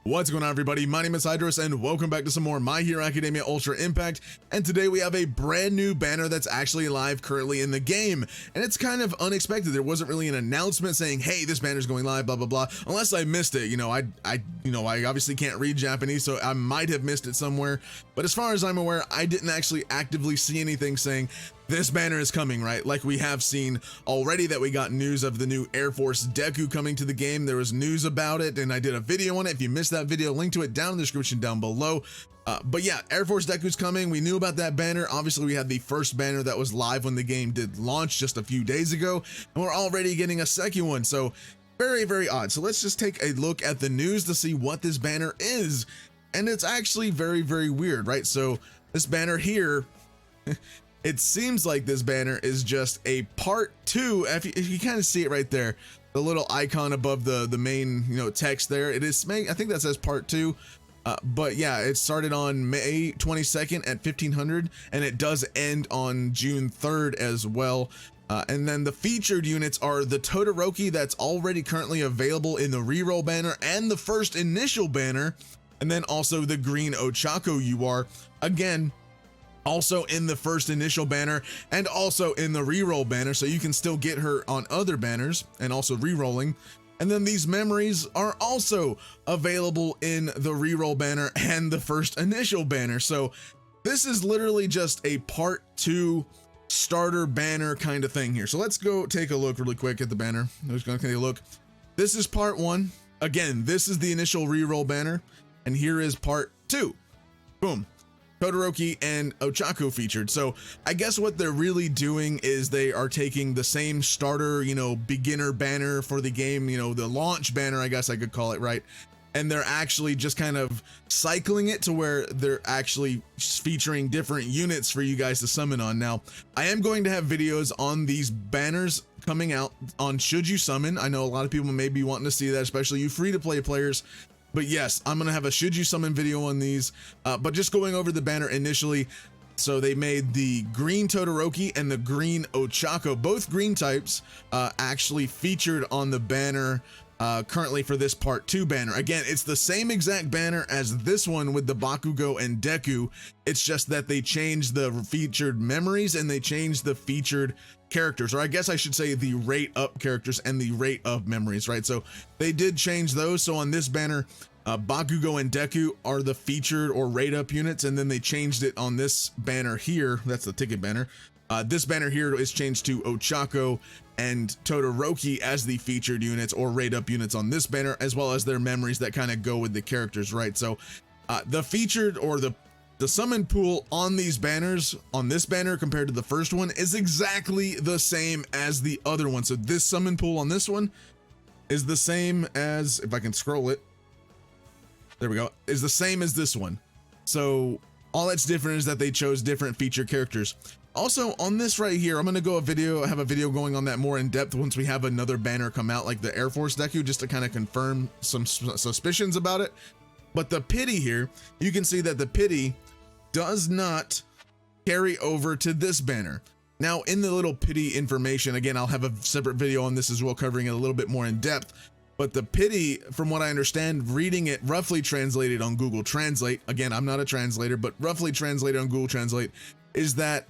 What's going on, everybody? My name is Hydros, and welcome back to some more My Hero Academia Ultra Impact. And today we have a brand new banner that's actually live currently in the game, and it's kind of unexpected. There wasn't really an announcement saying, "Hey, this banner's going live," blah blah blah. Unless I missed it. I obviously can't read Japanese, so I might have missed it somewhere. But as far as I'm aware, I didn't actually actively see anything saying this banner is coming, right? Like we have seen already that we got news of the new Air Force Deku coming to the game. There was news about it, and I did a video on it. If you missed that video, link to it down in the description down below. But yeah, Air Force Deku's coming. We knew about that banner. Obviously, we had the first banner that was live when the game did launch just a few days ago, and we're already getting a second one. So very, very odd. So let's just take a look at the news to see what this banner is. And it's actually very, very weird, right? So this banner here, it seems like this banner is just a part 2. If you kind of see it right there, the little icon above the main text there, it is, I think that says part 2. But yeah, it started on May 22nd at 1500, and it does end on June 3rd as well. And then the featured units are the Todoroki that's already currently available in the reroll banner and the first initial banner, and then also the green OCHACO UR, again, also in the first initial banner and also in the reroll banner, so you can still get her on other banners and also rerolling. And then these memories are also available in the reroll banner and the first initial banner. So this is literally just a part 2 starter banner kind of thing here. So let's go take a look really quick at the banner. I'm just gonna take a look. This is part 1. Again, this is the initial reroll banner, and here is part 2. Boom. Todoroki and OCHACO featured. So I guess what they're really doing is they are taking the same starter, beginner banner for the game, the launch banner, I guess I could call it, right? And they're actually just kind of cycling it to where they're actually featuring different units for you guys to summon on. Now, I am going to have videos on these banners coming out on Should You Summon. I know a lot of people may be wanting to see that, especially you free-to-play players. But yes, I'm gonna have a Should You Summon video on these, but just going over the banner initially. So they made the green Todoroki and the green OCHACO, both green types, actually featured on the banner currently for this part 2 banner. Again, it's the same exact banner as this one with the Bakugo and Deku. It's just that they changed the featured memories and they changed the featured characters, or I guess I should say the rate up characters and the rate of memories, right? So they did change those. So on this banner, Bakugo and Deku are the featured or rate up units, and then they changed it on this banner here. That's the ticket banner. This banner here is changed to OCHACO and Todoroki as the featured units or rate up units on this banner, as well as their memories that kind of go with the characters, right? So the featured or the summon pool on these banners, on this banner compared to the first one, is exactly the same as the other one. So this summon pool on this one is the same as, if I can scroll it, there we go, is the same as this one. So all that's different is that they chose different feature characters. Also on this right here, I'm gonna have a video going on that more in depth once we have another banner come out, like the Air Force Deku, just to kind of confirm some suspicions about it. But the pity here, you can see that the pity does not carry over to this banner. Now in the little pity information, again, I'll have a separate video on this as well, covering it a little bit more in depth. But the pity, from what I understand, reading it roughly translated on Google Translate, again, I'm not a translator, but roughly translated on Google Translate, is that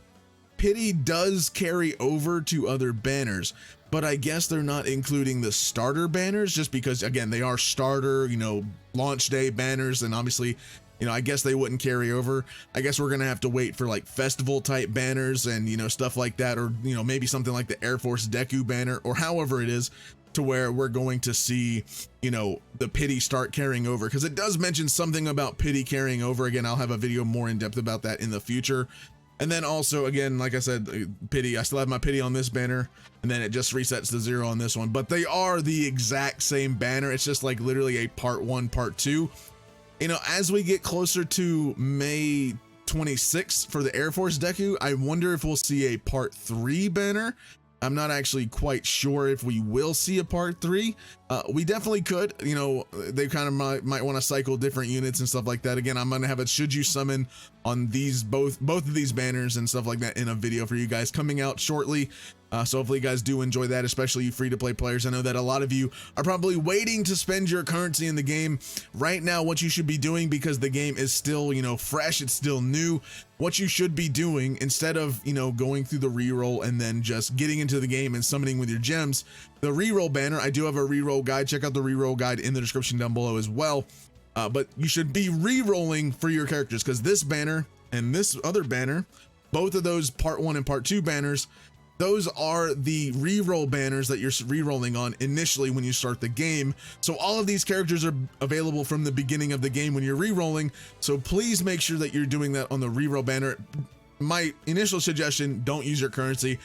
pity does carry over to other banners, but I guess they're not including the starter banners just because, again, they are starter, launch day banners, and obviously, I guess they wouldn't carry over. I guess we're gonna have to wait for like festival type banners and stuff like that, or maybe something like the Air Force Deku banner, or however it is, to where we're going to see the pity start carrying over, because it does mention something about pity carrying over. Again, I'll have a video more in depth about that in the future. And then also, again, like I said, pity, I still have my pity on this banner, and then it just resets to 0 on this one, but they are the exact same banner. It's just like literally a part 1 part 2. As we get closer to May 26th for the Air Force Deku, I wonder if we'll see a part 3 banner. I'm not actually quite sure if we will see a part 3. We definitely could, they kind of might want to cycle different units and stuff like that. Again, I'm going to have a Should You Summon on these both of these banners and stuff like that in a video for you guys coming out shortly. So hopefully you guys do enjoy that, especially you free-to-play players. I know that a lot of you are probably waiting to spend your currency in the game. Right now, what you should be doing, because the game is still, you know, fresh, it's still new, what you should be doing, instead of, you know, going through the reroll and then just getting into the game and summoning with your gems, the reroll banner, I do have a reroll guide. Check out the reroll guide in the description down below as well. But you should be re-rolling for your characters, because this banner and this other banner, both of those part 1 and part 2 banners, those are the reroll banners that you're rerolling on initially when you start the game. So all of these characters are available from the beginning of the game when you're rerolling. So please make sure that you're doing that on the reroll banner. My initial suggestion, don't use your currency.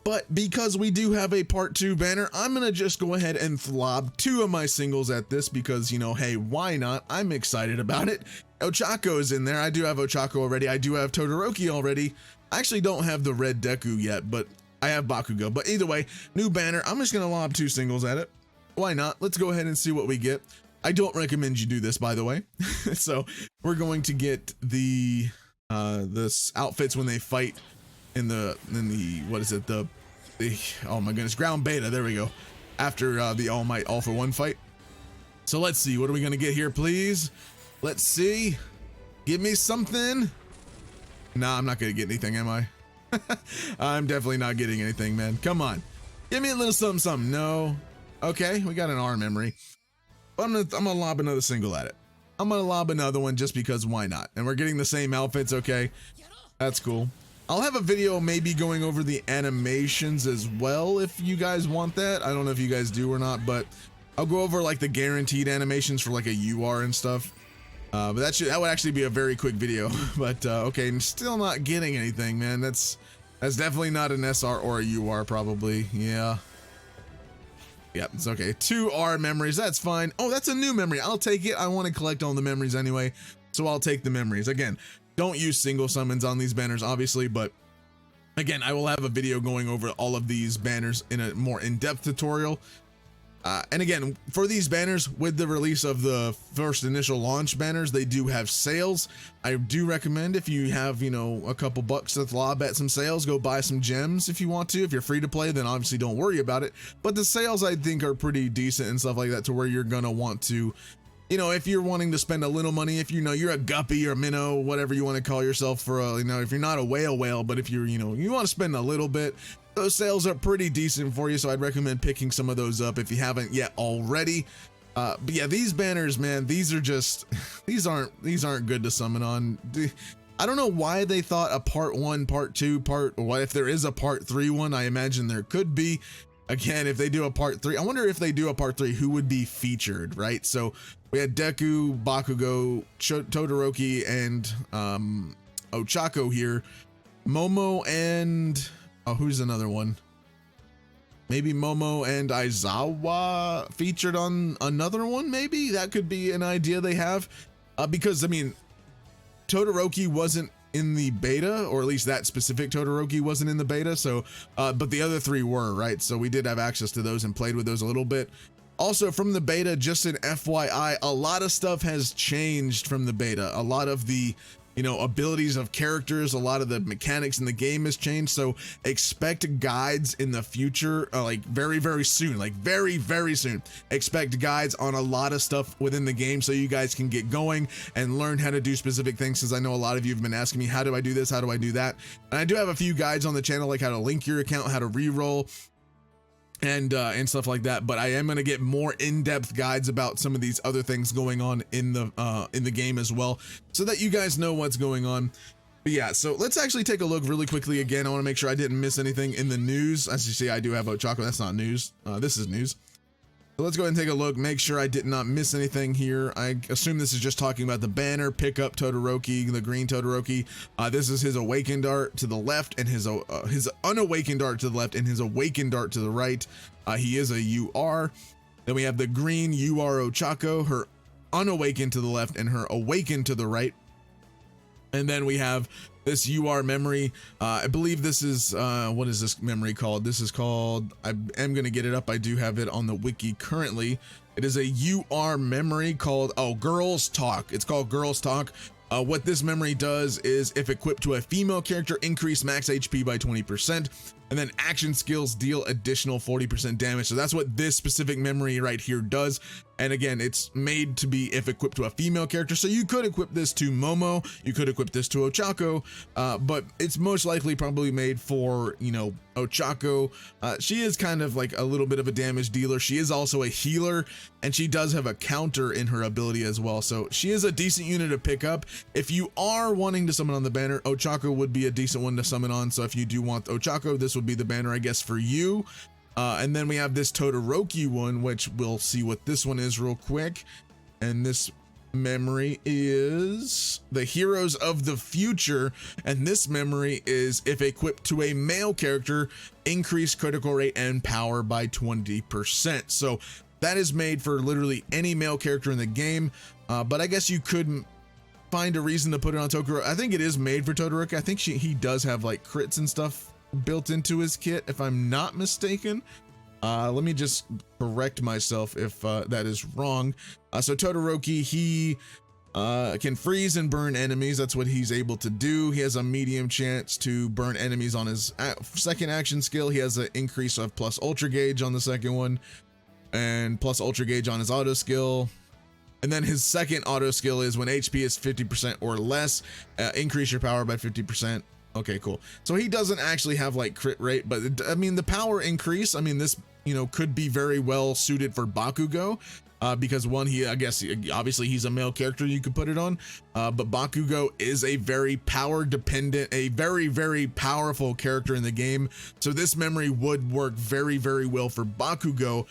But because we do have a part 2 banner, I'm going to just go ahead and lob 2 of my singles at this because, you know, hey, why not? I'm excited about it. OCHACO is in there. I do have OCHACO already. I do have Todoroki already. I actually don't have the red Deku yet, but I have Bakugo. But either way, new banner. I'm just going to lob 2 singles at it. Why not? Let's go ahead and see what we get. I don't recommend you do this, by the way. So we're going to get the this outfits when they fight in the what is it, the oh my goodness, ground beta. There we go. After the All Might All for One fight. So let's see, what are we gonna get here, please? Let's see. Give me something. Nah, I'm not gonna get anything, am I? I'm definitely not getting anything, man. Come on, give me a little something, something. No. Okay, we got an R memory. I'm gonna lob another single at it. I'm gonna lob another one just because why not? And we're getting the same outfits. Okay, that's cool. I'll have a video maybe going over the animations as well if you guys want that. I don't know if you guys do or not, but I'll go over like the guaranteed animations for like a UR and stuff. But that would actually be a very quick video. But okay, I'm still not getting anything, man. That's definitely not an SR or a UR probably. Yeah. Yep, it's okay. 2 R memories, that's fine. Oh, that's a new memory. I'll take it. I want to collect all the memories anyway, so I'll take the memories. Again, don't use single summons on these banners, obviously, but again, I will have a video going over all of these banners in a more in-depth tutorial. And again, for these banners, with the release of the first initial launch banners, they do have sales. I do recommend, if you have, you know, a couple bucks to lob at some sales, go buy some gems if you want to. If you're free to play, then obviously don't worry about it. But the sales, I think, are pretty decent and stuff like that, to where you're gonna want to, you know, if you're wanting to spend a little money, if you know you're a guppy or minnow, whatever you want to call yourself, for a, you know, if you're not a whale, but if you're, you know, you want to spend a little bit, those sales are pretty decent for you. So I'd recommend picking some of those up if you haven't yet already. But yeah, these banners, man, these are just, these aren't good to summon on. I don't know why they thought a part 1, part 2, or what if there is a part 3 one. I imagine there could be. Again, if they do a part 3, I wonder if they do a part 3, who would be featured, right? So we had Deku, Bakugo, Todoroki, and OCHACO here. Momo and, oh, who's another one? Maybe Momo and Aizawa featured on another one, maybe? That could be an idea they have. Because, I mean, Todoroki wasn't in the beta, or at least that specific Todoroki wasn't in the beta, so but the other 3 were, right? So we did have access to those and played with those a little bit. Also, from the beta, just an FYI, a lot of stuff has changed from the beta. A lot of the, you know, abilities of characters, a lot of the mechanics in the game has changed. So expect guides in the future, like very, very soon, like very, very soon. Expect guides on a lot of stuff within the game, so you guys can get going and learn how to do specific things. Because I know a lot of you have been asking me, how do I do this? How do I do that? And I do have a few guides on the channel, like how to link your account, how to re-roll, and stuff like that. But I am going to get more in-depth guides about some of these other things going on in the game as well, so that you guys know what's going on. But yeah, so let's actually take a look really quickly again. I want to make sure I didn't miss anything in the news. As you see, I do have OCHACO. That's not news. This is news. So let's go ahead and take a look, make sure I did not miss anything here. I assume this is just talking about the banner. Pick up Todoroki, the green Todoroki. This is his awakened art to the left, and his unawakened art to the left, and his awakened art to the right. He is a UR. Then we have the green UR OCHACO, her unawakened to the left and her awakened to the right. And then we have this UR memory. I believe this is, what is this memory called? This is called, I am going to get it up. I do have it on the wiki currently. It is a UR memory called, oh, Girls Talk. It's called Girls Talk. What this memory does is, if equipped to a female character, increase max HP by 20%, and then action skills deal additional 40% damage. So that's what this specific memory right here does. And again, it's made to be if equipped to a female character. So you could equip this to Momo, you could equip this to OCHACO, but it's most likely probably made for, you know, OCHACO. She is kind of like a little bit of a damage dealer. She is also a healer, and she does have a counter in her ability as well. So she is a decent unit to pick up. If you are wanting to summon on the banner, OCHACO would be a decent one to summon on. So if you do want OCHACO, this would be the banner, I guess, for you. And then we have this Todoroki one, which we'll see what this one is real quick. And this memory is the Heroes of the Future, and this memory is, if equipped to a male character, increase critical rate and power by 20%. So that is made for literally any male character in the game, but I guess you could find a reason to put it on Todoroki. I think it is made for Todoroki. I think he does have like crits and stuff built into his kit, if I'm not mistaken. Let me just correct myself if that is wrong. So Todoroki, he can freeze and burn enemies. That's what he's able to do. He has a medium chance to burn enemies on his second action skill. He has an increase of plus ultra gauge on the second one, and plus ultra gauge on his auto skill. And then his second auto skill is when HP is 50% or less, increase your power by 50%. Okay, cool. So he doesn't actually have like crit rate, but I mean, the power increase, I mean, this, you know, could be very well suited for Bakugo, because one, I guess obviously he's a male character you could put it on, but Bakugo is a very power dependent, a very powerful character in the game. So this memory would work very well for Bakugo,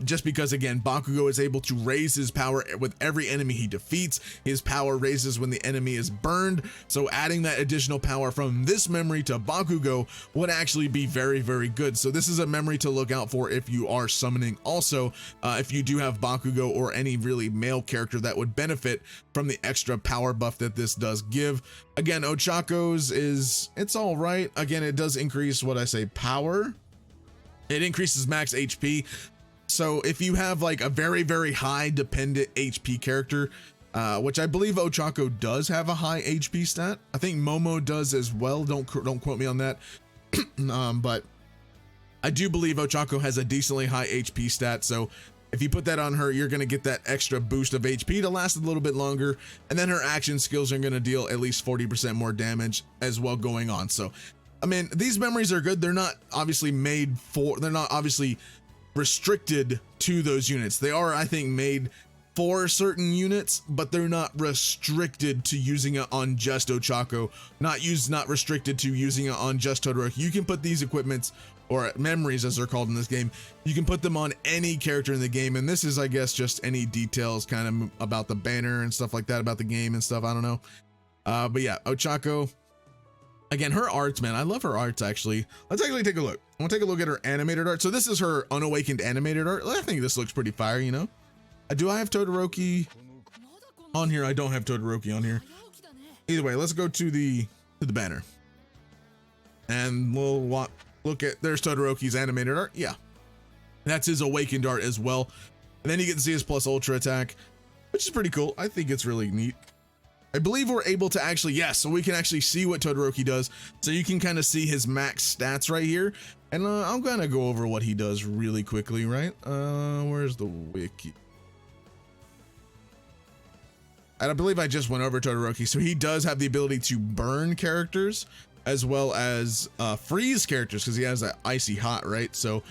just because, again, Bakugo is able to raise his power with every enemy he defeats. His power raises when the enemy is burned. So adding that additional power from this memory to Bakugo would actually be very good. So this is a memory to look out for if you are summoning. Also, if you do have Bakugo or any really male character that would benefit from the extra power buff that this does give. Again, OCHACO's it's all right. Again, it does increase what I say power. It increases max HP. So if you have like a very high dependent HP character, which I believe OCHACO does have a high HP stat. I think Momo does as well. Don't quote me on that. But I do believe OCHACO has a decently high HP stat. So if you put that on her, you're going to get that extra boost of HP to last a little bit longer. And then her action skills are going to deal at least 40% more damage as well going on. So, I mean, these memories are good. They're not obviously they're not obviously restricted to those units. They are, I think, made for certain units, but they're not restricted to using it on just OCHACO, not restricted to using it on just Todoroki. You can put these equipments, or memories as they're called in this game, you can put them on any character in the game. And this is, I guess, just any details kind of about the banner and stuff like that, about the game and stuff. I don't know. But yeah, OCHACO. Again, her arts, man, I love her arts, actually. Let's actually take a look. I want to take a look at her animated art. So this is her unawakened animated art. I think this looks pretty fire, you know? Do I have Todoroki on here? I don't have Todoroki on here. Either way, let's go to the banner. And we'll look at, there's Todoroki's animated art. Yeah. That's his awakened art as well. And then you get to see his plus ultra attack, which is pretty cool. I think it's really neat. I believe we're able to actually, yes, so we can actually see what Todoroki does. So you can kind of see his max stats right here. And I'm going to go over what he does really quickly, right? Where's the wiki? And I believe I just went over Todoroki. So he does have the ability to burn characters as well as freeze characters, because he has that icy hot, right? So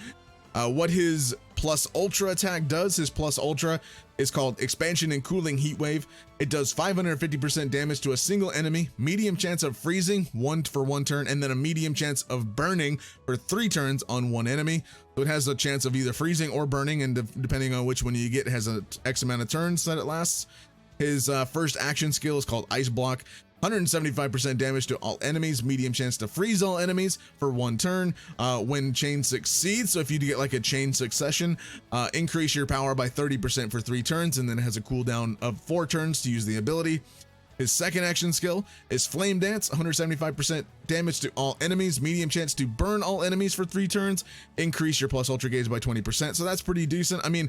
what his plus ultra attack does, his plus ultra is called expansion and cooling heat wave. It does 550% damage to a single enemy, medium chance of freezing for one turn, and then a medium chance of burning for 3 turns on one enemy. So it has a chance of either freezing or burning, and depending on which one you get, it has a X amount of turns that it lasts. His first action skill is called Ice Block. 175% damage to all enemies, medium chance to freeze all enemies for 1 turn when chain succeeds. So if you get like a chain succession, increase your power by 30% for 3 turns, and then it has a cooldown of 4 turns to use the ability. His second action skill is Flame Dance, 175% damage to all enemies, medium chance to burn all enemies for 3 turns, increase your plus ultra gauge by 20%. So that's pretty decent. I mean,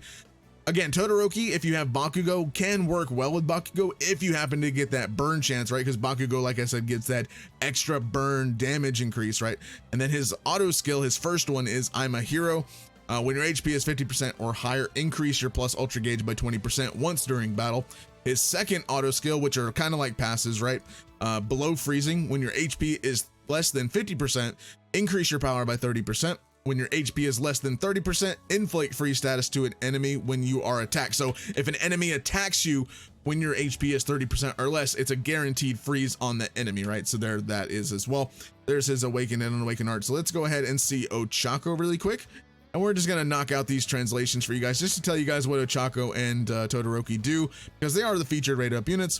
Again, Todoroki, if you have Bakugo, can work well with Bakugo if you happen to get that burn chance, right? Because Bakugo, like I said, gets that extra burn damage increase, right? And then his auto skill, his first one is I'm a Hero. When your HP is 50% or higher, increase your plus ultra gauge by 20% once during battle. His second auto skill, which are kind of like passes, right? Below freezing, when your HP is less than 50%, increase your power by 30%. When your HP is less than 30%, inflict freeze status to an enemy when you are attacked. So if an enemy attacks you when your HP is 30% or less, it's a guaranteed freeze on the enemy, right? So there that is as well. There's his Awaken and Unawaken art. So let's go ahead and see OCHACO really quick. And we're just gonna knock out these translations for you guys, just to tell you guys what OCHACO and Todoroki do, because they are the featured rate up units.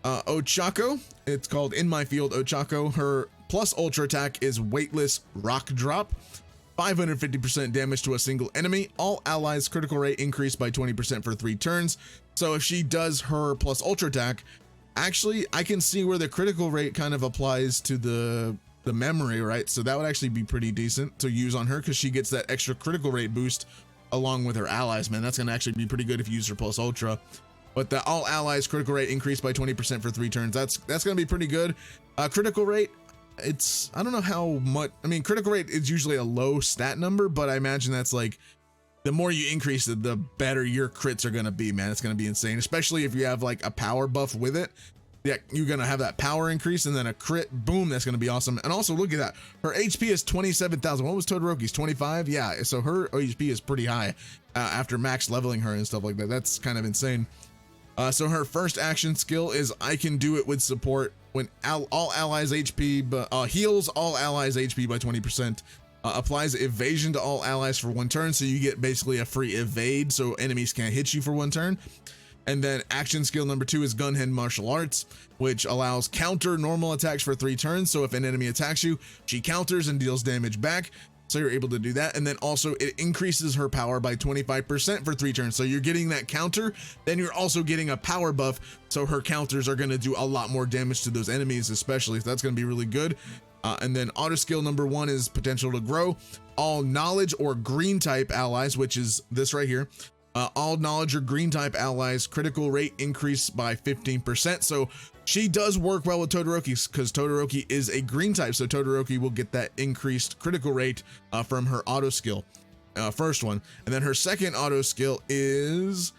OCHACO, it's called In My Field OCHACO. Her plus ultra attack is Weightless Rock Drop. 550% damage to a single enemy. All allies critical rate increased by 20% for 3 turns. So if she does her plus ultra attack, actually I can see where the critical rate kind of applies to the memory, right? So that would actually be pretty decent to use on her, because she gets that extra critical rate boost along with her allies. Man, that's gonna actually be pretty good if you use her plus ultra. But the all allies critical rate increased by 20% for 3 turns. That's gonna be pretty good. Critical rate, it's, I don't know how much, I mean, critical rate is usually a low stat number, but I imagine that's like, the more you increase it, the better your crits are gonna be, man. It's gonna be insane, especially if you have like a power buff with it. Yeah, you're gonna have that power increase and then a crit, boom, that's gonna be awesome. And also look at that, her HP is 27,000. What was Todoroki's? 25? Yeah, so her HP is pretty high after max leveling her and stuff like that. That's kind of insane. So her first action skill is I Can Do It with Support. When all allies HP, heals all allies HP by 20%. Applies evasion to all allies for 1 turn, so you get basically a free evade, so enemies can't hit you for 1 turn. And then action skill number 2 is Gunhead Martial Arts, which allows counter normal attacks for 3 turns. So if an enemy attacks you, she counters and deals damage back. So you're able to do that. And then also it increases her power by 25% for 3 turns. So you're getting that counter, then you're also getting a power buff. So her counters are going to do a lot more damage to those enemies, especially. So that's going to be really good. And then auto skill number 1 is Potential to Grow. All knowledge or green type allies, which is this right here. All knowledge or green type allies critical rate increase by 15%. So she does work well with Todoroki, because Todoroki is a green type. So Todoroki will get that increased critical rate from her auto skill, first one. And then her second auto skill is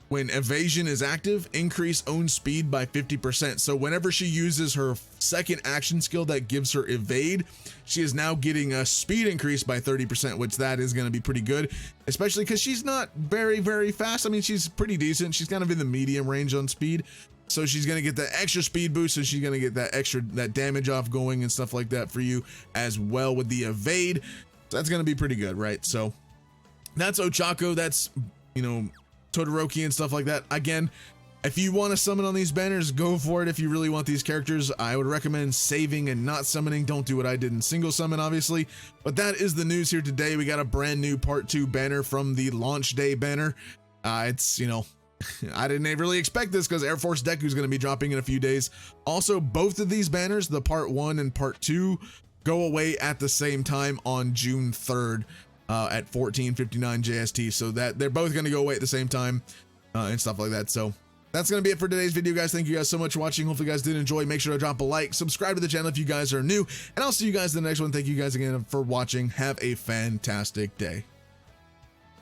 when evasion is active, increase own speed by 50%. So whenever she uses her second action skill that gives her evade, she is now getting a speed increase by 30%, which that is going to be pretty good, especially because she's not very, very fast. I mean, she's pretty decent. She's kind of in the medium range on speed. So she's going to get that extra speed boost, and she's going to get that damage off going and stuff like that for you as well with the evade. So that's going to be pretty good, right? So that's OCHACO. That's, you know, Todoroki and stuff like that. Again, if you want to summon on these banners, go for it. If you really want these characters, I would recommend saving and not summoning. Don't do what I did and single summon, obviously. But that is the news here today. We got a brand new part 2 banner from the launch day banner. It's, you know, I didn't really expect this, because Air Force Deku is going to be dropping in a few days. Also, both of these banners, the part 1 and part 2, go away at the same time on June 3rd. At 14:59 JST, so that they're both going to go away at the same time and stuff like that. So that's going to be it for today's video, guys. Thank you guys so much for watching. Hopefully you guys did enjoy. Make sure to drop a like, subscribe to the channel if you guys are new, and I'll see you guys in the next one. Thank you guys again for watching. Have a fantastic day.